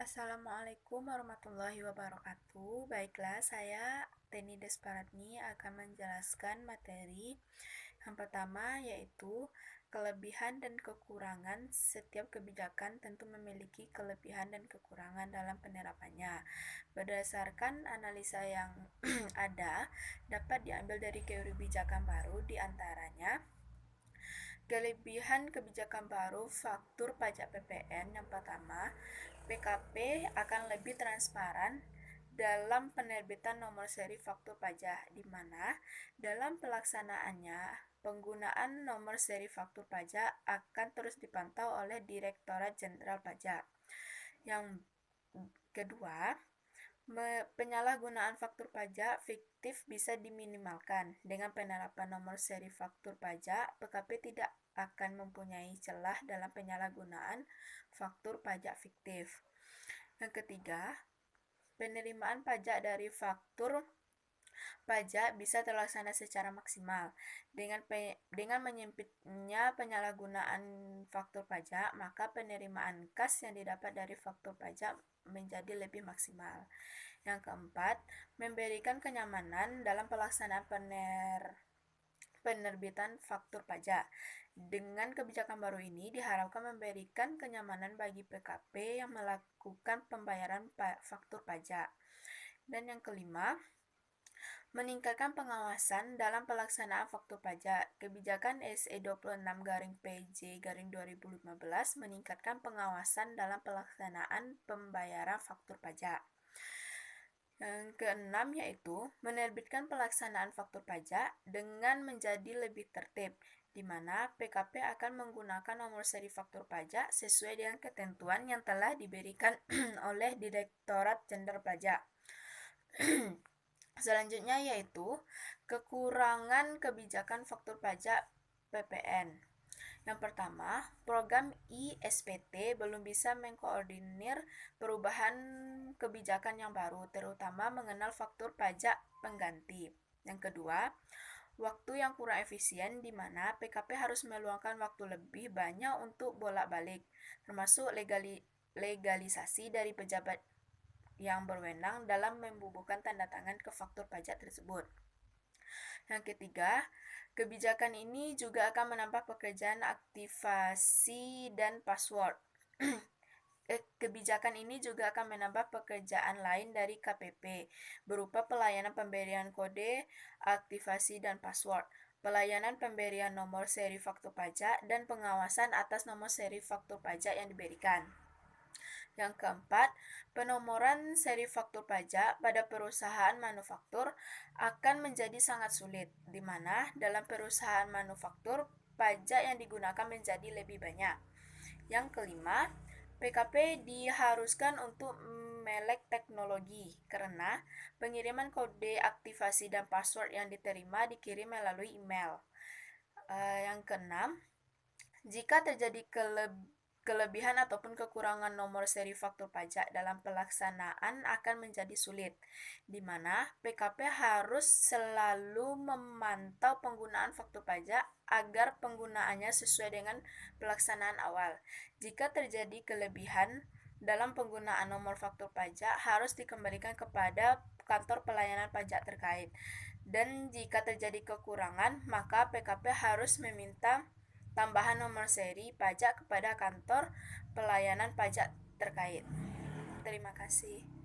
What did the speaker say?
Assalamualaikum warahmatullahi wabarakatuh. Baiklah, saya Teni Desparatni akan menjelaskan materi yang pertama yaitu kelebihan dan kekurangan. Setiap kebijakan tentu memiliki kelebihan dan kekurangan dalam penerapannya. Berdasarkan analisa yang ada, dapat diambil dari teori kebijakan baru, di antaranya kelebihan kebijakan baru faktur pajak PPN. Yang pertama, PKP akan lebih transparan dalam penerbitan nomor seri faktur pajak, di mana dalam pelaksanaannya penggunaan nomor seri faktur pajak akan terus dipantau oleh Direktorat Jenderal Pajak. Yang kedua, penyalahgunaan faktur pajak fiktif bisa diminimalkan. Dengan penerapan nomor seri faktur pajak, PKP tidak akan mempunyai celah dalam penyalahgunaan faktur pajak fiktif. Yang ketiga, penerimaan pajak dari faktur pajak bisa terlaksana secara maksimal. Dengan menyempitnya penyalahgunaan faktur pajak, maka penerimaan kas yang didapat dari faktur pajak menjadi lebih maksimal. Yang keempat, memberikan kenyamanan dalam pelaksanaan penerbitan faktur pajak. Dengan kebijakan baru ini diharapkan memberikan kenyamanan bagi PKP yang melakukan pembayaran faktur pajak. Dan yang kelima, meningkatkan pengawasan dalam pelaksanaan faktur pajak. Kebijakan SE 26-PJ-2015 meningkatkan pengawasan dalam pelaksanaan pembayaran faktur pajak. Yang keenam yaitu menerbitkan pelaksanaan faktur pajak dengan menjadi lebih tertib, di mana PKP akan menggunakan nomor seri faktur pajak sesuai dengan ketentuan yang telah diberikan oleh Direktorat Jenderal Pajak. Selanjutnya yaitu kekurangan kebijakan faktur pajak PPN. Yang pertama, program ISPT belum bisa mengkoordinir perubahan kebijakan yang baru, terutama mengenal faktur pajak pengganti. Yang kedua, waktu yang kurang efisien, di mana PKP harus meluangkan waktu lebih banyak untuk bolak-balik, termasuk legalisasi dari pejabat yang berwenang dalam membubuhkan tanda tangan ke faktur pajak tersebut. Yang ketiga, kebijakan ini juga akan menambah pekerjaan aktivasi dan password. Kebijakan ini juga akan menambah pekerjaan lain dari KPP, berupa pelayanan pemberian kode, aktivasi dan password, pelayanan pemberian nomor seri faktur pajak, dan pengawasan atas nomor seri faktur pajak yang diberikan. Yang keempat, penomoran seri faktur pajak pada perusahaan manufaktur akan menjadi sangat sulit, di mana dalam perusahaan manufaktur, pajak yang digunakan menjadi lebih banyak. Yang kelima, PKP diharuskan untuk melek teknologi, karena pengiriman kode aktivasi dan password yang diterima dikirim melalui email. Yang keenam, jika terjadi kelebihan ataupun kekurangan nomor seri faktur pajak dalam pelaksanaan akan menjadi sulit, di mana PKP harus selalu memantau penggunaan faktur pajak agar penggunaannya sesuai dengan pelaksanaan awal. Jika terjadi kelebihan dalam penggunaan nomor faktur pajak, harus dikembalikan kepada kantor pelayanan pajak terkait. Dan jika terjadi kekurangan, maka PKP harus meminta tambahan nomor seri pajak kepada kantor pelayanan pajak terkait. Terima kasih.